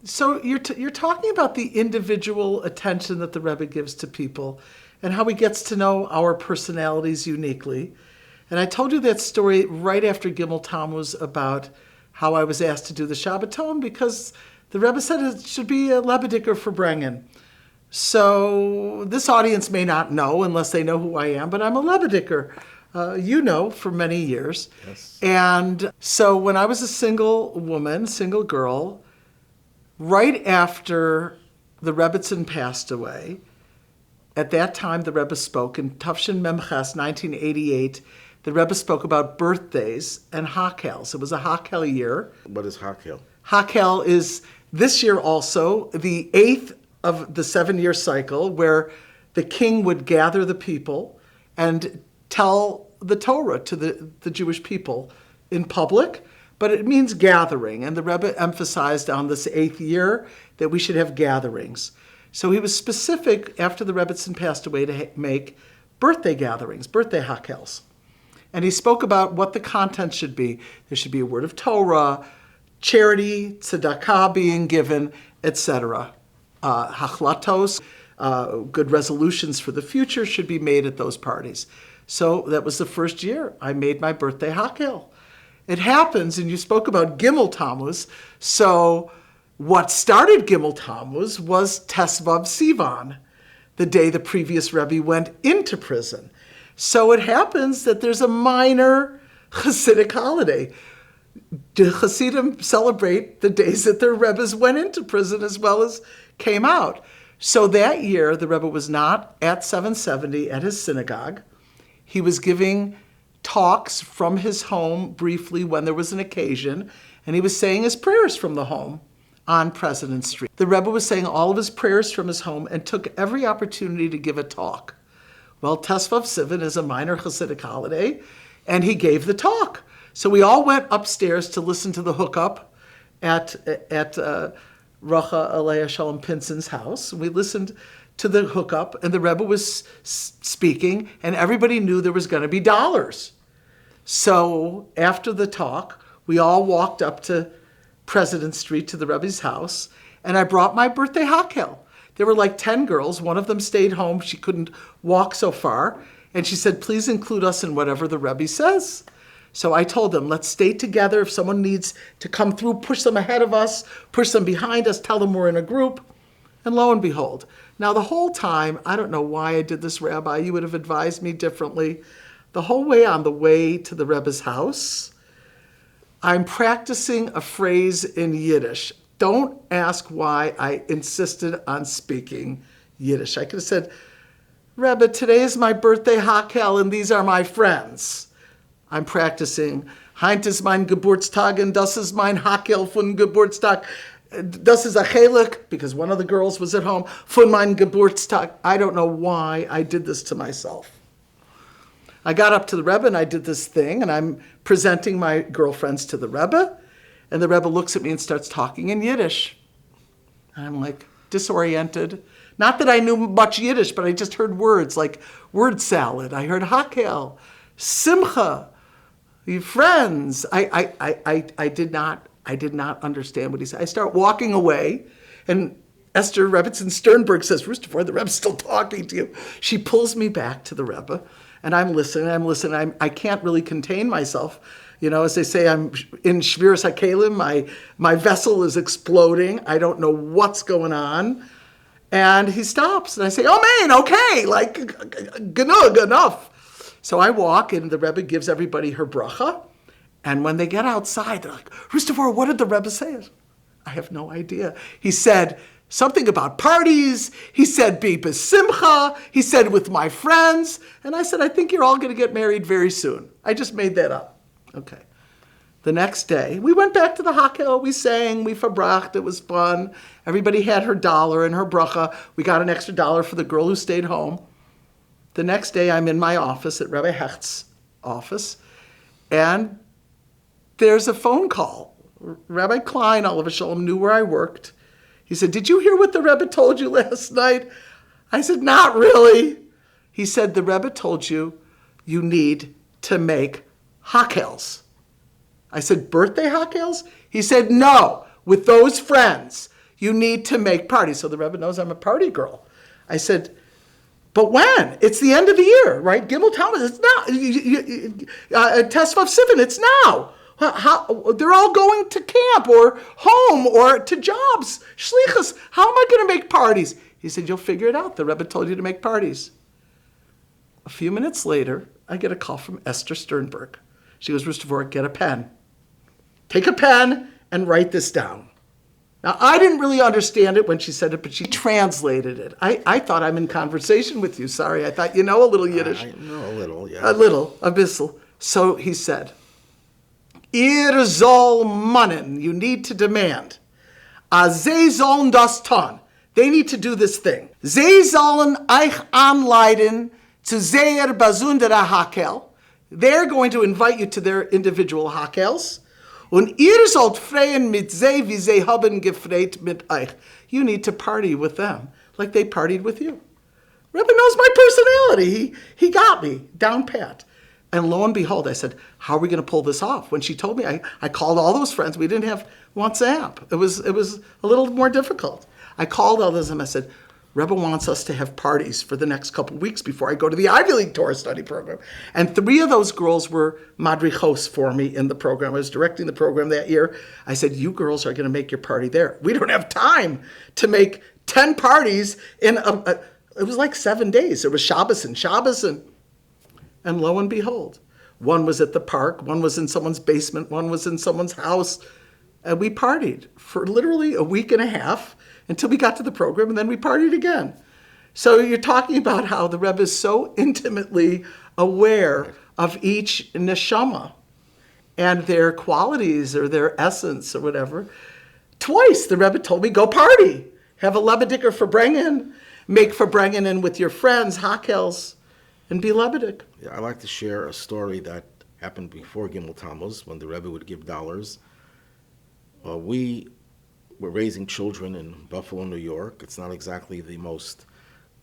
So you're talking about the individual attention that the Rebbe gives to people and how he gets to know our personalities uniquely. And I told you that story right after Gimel Tammuz about how I was asked to do the Shabbaton because the Rebbe said it should be a Lebediker for Brengen. So this audience may not know unless they know who I am, but I'm a Lebediker. You know, for many years. Yes. And so when I was a single woman, single girl, right after the Rebbetzin passed away, at that time the Rebbe spoke in Tafshin Memches 1988. The Rebbe spoke about birthdays and Hakels. It was a Hakel year. What is Heschel? Hakel is this year also the 8th of the 7-year cycle where the king would gather the people and tell the Torah to the Jewish people in public, but it means gathering. And the Rebbe emphasized on this 8th year that we should have gatherings. So he was specific after the Rebbetzin passed away to make birthday gatherings, birthday hakels. And he spoke about what the content should be. There should be a word of Torah, charity, tzedakah being given, etc. Hachlatos, good resolutions for the future should be made at those parties. So that was the first year I made my birthday hakel. It happens, and you spoke about Gimel Tammuz, so what started Gimel Tammuz was Tesvav Sivan, the day the previous Rebbe went into prison. So it happens that there's a minor Hasidic holiday. The Hasidim celebrate the days that their Rebbes went into prison as well as came out. So that year, the Rebbe was not at 770 at his synagogue. He was giving talks from his home briefly when there was an occasion, and he was saying his prayers from the home on President Street. The Rebbe was saying all of his prayers from his home and took every opportunity to give a talk. Well, Tesvav Sivan is a minor Hasidic holiday, and he gave the talk. So we all went upstairs to listen to the hookup at Racha Alea Shalom Pinson's house. We listened to the hookup, and the Rebbe was speaking, and everybody knew there was going to be dollars. So after the talk, we all walked up to President Street to the Rebbe's house, and I brought my birthday hakel. There were like 10 girls. One of them stayed home. She couldn't walk so far, and she said, please include us in whatever the Rebbe says. So I told them, let's stay together. If someone needs to come through, push them ahead of us, push them behind us, tell them we're in a group. And lo and behold, now the whole time, I don't know why I did this, Rabbi, you would have advised me differently. The whole way on the way to the Rebbe's house, I'm practicing a phrase in Yiddish. Don't ask why I insisted on speaking Yiddish. I could have said, Rebbe, today is my birthday hakel and these are my friends. I'm practicing, Heint ist mein Geburtstag und das ist mein hakel von Geburtstag. Das ist a chelik, because one of the girls was at home, von mein Geburtstag. I don't know why I did this to myself. I got up to the Rebbe and I did this thing, and I'm presenting my girlfriends to the Rebbe, and the Rebbe looks at me and starts talking in Yiddish. And I'm like disoriented. Not that I knew much Yiddish, but I just heard words like word salad. I heard hakel, simcha, friends. I did not understand what he said. I start walking away, and Esther Rebbetzin Sternberg says, Rus Devorah, the Rebbe's still talking to you. She pulls me back to the Rebbe, and I'm listening. I can't really contain myself. You know, as they say, I'm in Shviras HaKelim. My vessel is exploding. I don't know what's going on. And he stops, and I say, oh, man, okay, like, genug, enough. So I walk, and the Rebbe gives everybody her bracha. And when they get outside, they're like, Rus Devorah, what did the Rebbe say? I have no idea. He said something about parties. He said, be besimcha. He said, with my friends. And I said, I think you're all going to get married very soon. I just made that up. Okay. The next day, we went back to the hakel. We sang, we verbracht. It was fun. Everybody had her dollar and her bracha. We got an extra $1 for the girl who stayed home. The next day, I'm in my office at Rabbi Hecht's office, and there's a phone call. Rabbi Klein, Olav Shalom, knew where I worked. He said, did you hear what the Rebbe told you last night? I said, not really. He said, the Rebbe told you you need to make hakels. I said, birthday hakels? He said, no, with those friends. You need to make parties. So the Rebbe knows I'm a party girl. I said, but when? It's the end of the year, right? Gimel Tammuz, it's now. Tesvav Sivan, it's now. They're all going to camp or home or to jobs. Shlichus, how am I going to make parties? He said, you'll figure it out. The Rebbe told you to make parties. A few minutes later, I get a call from Esther Sternberg. She goes, Rus Devorah, get a pen. Take a pen and write this down. Now, I didn't really understand it when she said it, but she translated it. I thought I'm in conversation with you. Sorry, I thought you know a little Yiddish. I know a little, yeah. A bissel. So he said, Ir soll mannen, you need to demand. Ze sollen das tun. They need to do this thing. Ze sollen euch anleiten zu sehr besondere Hakel. They're going to invite you to their individual Hakels. Und ihr sollt freien mit sie, wie sie haben gefreit mit euch. You need to party with them like they partied with you. Rebbe knows my personality. He got me down pat. And lo and behold, I said, how are we going to pull this off? When she told me, I called all those friends. We didn't have WhatsApp. It was a little more difficult. I called all those and I said, Rebbe wants us to have parties for the next couple of weeks before I go to the Ivy League Torah study program. And 3 of those girls were madrichos for me in the program. I was directing the program that year. I said, you girls are going to make your party there. We don't have time to make 10 parties in it was like 7 days. There was Shabbos and lo and behold, one was at the park, one was in someone's basement, one was in someone's house. And we partied for literally a week and a half until we got to the program, and then we partied again. So you're talking about how the Rebbe is so intimately aware of each neshama and their qualities or their essence or whatever. Twice the Rebbe told me, go party. Have a lebediker for bringing. Make for bringing in with your friends, hakels, and be lebedik. Yeah, I like to share a story that happened before Gimel Tammuz, when the Rebbe would give dollars. We were raising children in Buffalo, New York. It's not exactly the most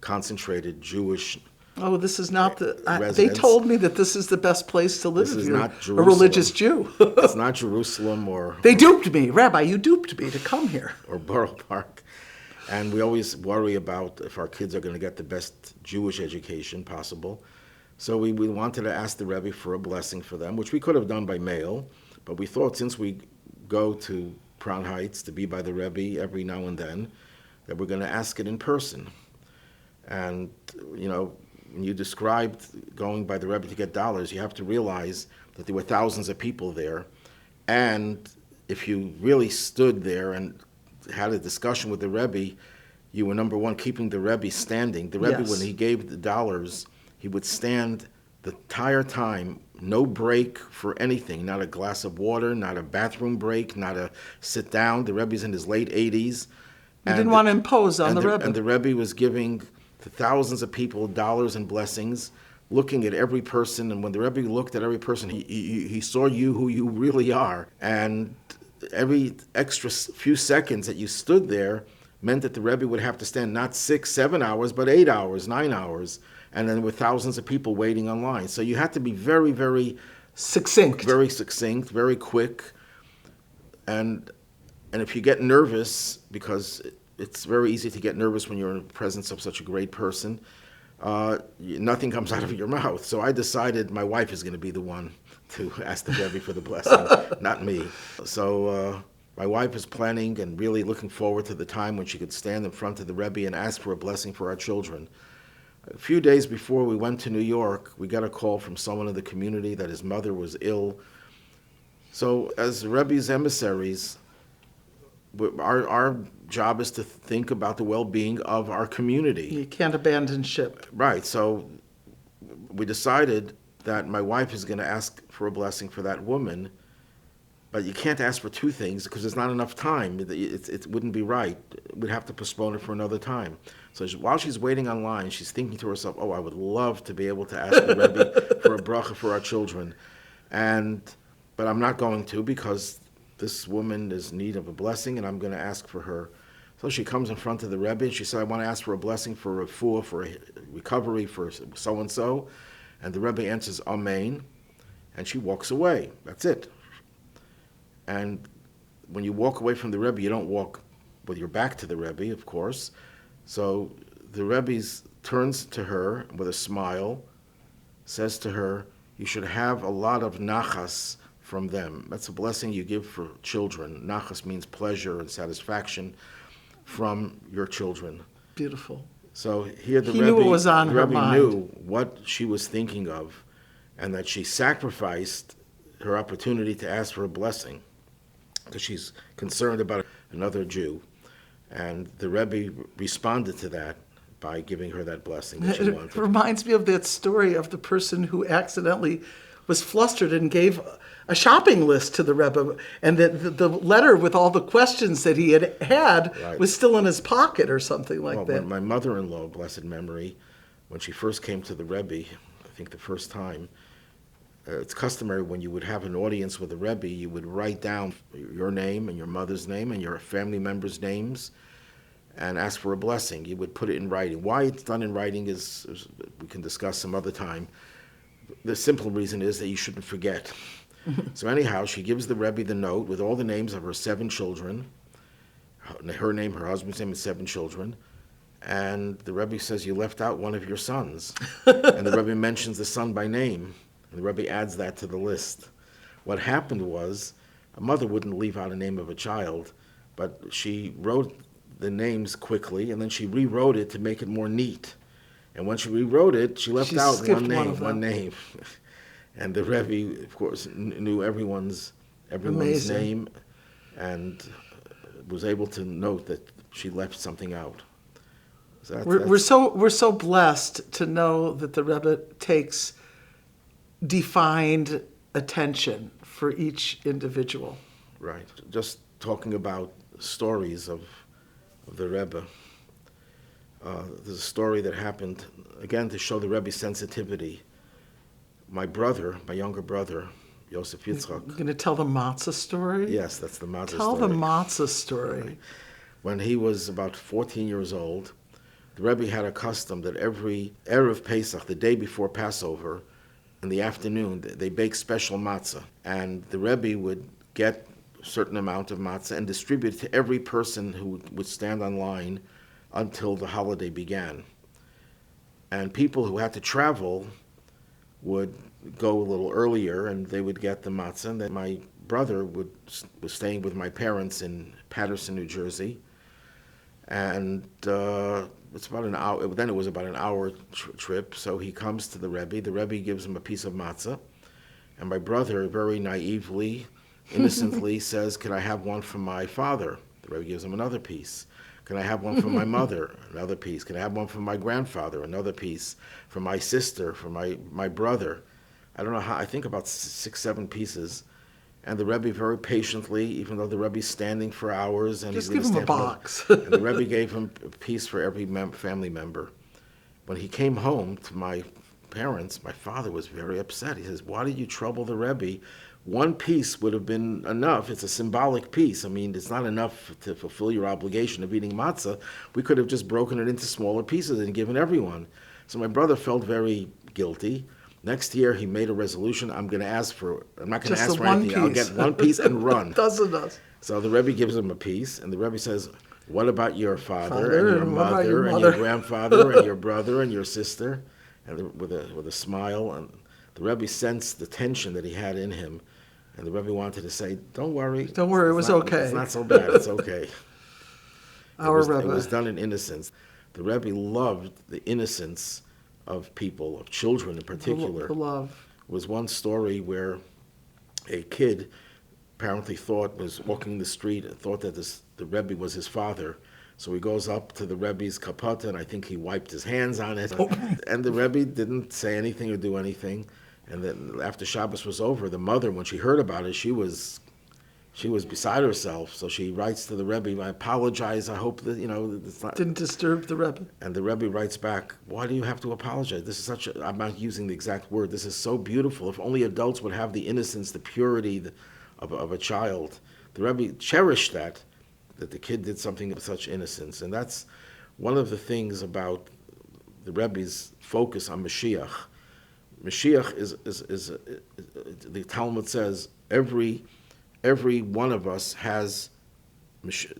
concentrated Jewish. Oh, this is not residence. They told me that this is the best place to live This if is you're not a Jerusalem. religious Jew. It's not Jerusalem or... They duped me. Rabbi, you duped me to come here. Or Borough Park. And we always worry about if our kids are going to get the best Jewish education possible. So we wanted to ask the Rebbe for a blessing for them, which we could have done by mail. But we thought since we go to Crown Heights to be by the Rebbe every now and then, that we're going to ask it in person. And, you know, when you described going by the Rebbe to get dollars, you have to realize that there were thousands of people there. And if you really stood there and had a discussion with the Rebbe, you were, number one, keeping the Rebbe standing. The Rebbe, Yes. when he gave the dollars, he would stand the entire time, no break for anything, not a glass of water, not a bathroom break, not a sit down. The Rebbe's in his late 80s. You didn't want to impose on the Rebbe. And the Rebbe was giving to thousands of people dollars and blessings, looking at every person. And when the Rebbe looked at every person, he saw you who you really are. And every extra few seconds that you stood there meant that the Rebbe would have to stand not 6, 7 hours, but 8 hours, 9 hours. And then with thousands of people waiting online. So you had to be very, very succinct, very quick. And if you get nervous, because it's very easy to get nervous when you're in the presence of such a great person, nothing comes out of your mouth. So I decided my wife is going to be the one to ask the Rebbe for the blessing, not me. So my wife is planning and really looking forward to the time when she could stand in front of the Rebbe and ask for a blessing for our children. A few days before we went to New York, we got a call from someone in the community that his mother was ill. So as the Rebbe's emissaries, our job is to think about the well-being of our community. You can't abandon ship. Right. So we decided that my wife is going to ask for a blessing for that woman, but you can't ask for 2 things because there's not enough time. It wouldn't be right. We'd have to postpone it for another time. So while she's waiting online, she's thinking to herself, oh, I would love to be able to ask the Rebbe for a bracha for our children. But I'm not going to because this woman is in need of a blessing, and I'm going to ask for her. So she comes in front of the Rebbe, and she said, I want to ask for a blessing for a refuah, for a recovery, for so-and-so. And the Rebbe answers, Amen, and she walks away. That's it. And when you walk away from the Rebbe, you don't walk with your back to the Rebbe, of course. So the Rebbe turns to her with a smile, says to her, you should have a lot of nachas from them. That's a blessing you give for children. Nachas means pleasure and satisfaction from your children. Beautiful. So here the He Rebbe, knew what was on the her Rebbe mind. knew what she was thinking of, and that she sacrificed her opportunity to ask for a blessing because she's concerned about another Jew. And the Rebbe responded to that by giving her that blessing that she It wanted. reminds me of that story of the person who accidentally was flustered and gave a shopping list to the Rebbe, and that the letter with all the questions that he had Right. was still in his pocket or something like Well, that. when my mother-in-law, blessed memory, when she first came to the Rebbe, I think the first time, it's customary when you would have an audience with the Rebbe, you would write down your name and your mother's name and your family members' names and ask for a blessing. You would put it in writing. Why it's done in writing is we can discuss some other time. The simple reason is that you shouldn't forget. So anyhow, she gives the Rebbe the note with all the names of her 7 children, her name, her husband's name, and 7 children. And the Rebbe says, you left out one of your sons. And the Rebbe mentions the son by name. And the Rebbe adds that to the list. What happened was, a mother wouldn't leave out a name of a child, but she wrote the names quickly, and then she rewrote it to make it more neat. And when she rewrote it, she left out skipped one name. And the Rebbe, of course, knew everyone's Amazing. name and was able to note that she left something out. So We're so blessed to know that the Rebbe takes defined attention for each individual. right. Just talking about stories of the Rebbe. There's a story that happened, again, to show the Rebbe's sensitivity. My younger brother, Yosef You're Yitzchak. going to tell the matzah story? Yes, that's the matzah Tell story. the matzah story. When he was about 14 years old, the Rebbe had a custom that every Erev Pesach, the day before Passover, in the afternoon, they bake special matzah. And the Rebbe would get a certain amount of matzah and distribute it to every person who would stand on line until the holiday began. And people who had to travel would go a little earlier and they would get the matzah. And then my brother was staying with my parents in Paterson, New Jersey. And it's about an hour. Then it was about an hour trip. So he comes to the Rebbe. The Rebbe gives him a piece of matzah, and my brother very naively, innocently says, "Can I have one from my father?" The Rebbe gives him another piece. "Can I have one from my mother?" Another piece. "Can I have one from my grandfather?" Another piece. "From my sister?" From my brother. I don't know how. I think about 6, 7 pieces. And the Rebbe very patiently, even though the Rebbe's standing for hours, and Just he's give him a stand for- box. and the Rebbe gave him a piece for every family member. When he came home to my parents, my father was very upset. He says, "Why did you trouble the Rebbe? One piece would have been enough. It's a symbolic piece. I mean, it's not enough to fulfill your obligation of eating matzah. We could have just broken it into smaller pieces and given everyone." So my brother felt very guilty. Next year, he made a resolution. I'm not going to ask for Just the anything. I'll get one piece and run. Doesn't us? So the Rebbe gives him a piece, and the Rebbe says, "What about your father Father, and your and what about your mother and your mother?" grandfather and your brother and your sister?" And with a smile, and the Rebbe sensed the tension that he had in him, and the Rebbe wanted to say, "Don't worry, Don't worry, it was okay." It's not so bad. It's okay." Our It Rebbe. was done in innocence. The Rebbe loved the innocence of people, of children in particular. The love. Was one story where a kid apparently was walking the street and thought that the Rebbe was his father. So he goes up to the Rebbe's kapata, and I think he wiped his hands on it. And the Rebbe didn't say anything or do anything. And then after Shabbos was over, the mother, when she heard about it, she was beside herself. So she writes to the Rebbe, "I apologize. I hope that, it's not..." Didn't disturb the Rebbe. And the Rebbe writes back, "Why do you have to apologize? This is I'm not using the exact word, this is so beautiful. If only adults would have the innocence, the purity of a child." The Rebbe cherished that the kid did something of such innocence. And that's one of the things about the Rebbe's focus on Mashiach. Mashiach is the Talmud says, every one of us has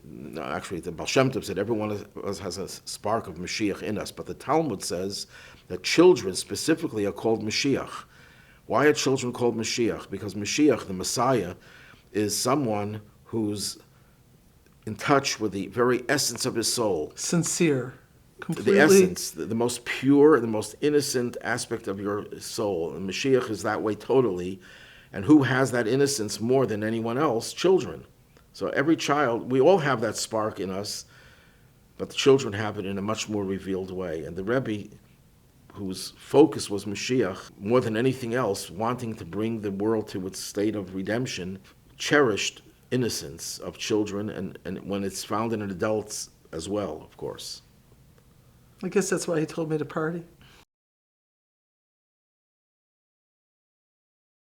No, actually, the Baal Shem Tov said every one of us has a spark of Mashiach in us, but the Talmud says that children specifically are called Mashiach. Why are children called Mashiach? Because Mashiach, the Messiah, is someone who's in touch with the very essence of his soul. Sincere. Completely. The essence, the most pure, the most innocent aspect of your soul. And Mashiach is that way totally. And who has that innocence more than anyone else? Children. So every child, we all have that spark in us, but the children have it in a much more revealed way. And the Rebbe, whose focus was Mashiach, more than anything else, wanting to bring the world to its state of redemption, cherished innocence of children, and when it's found in adults as well, of course. I guess that's why he told me to party.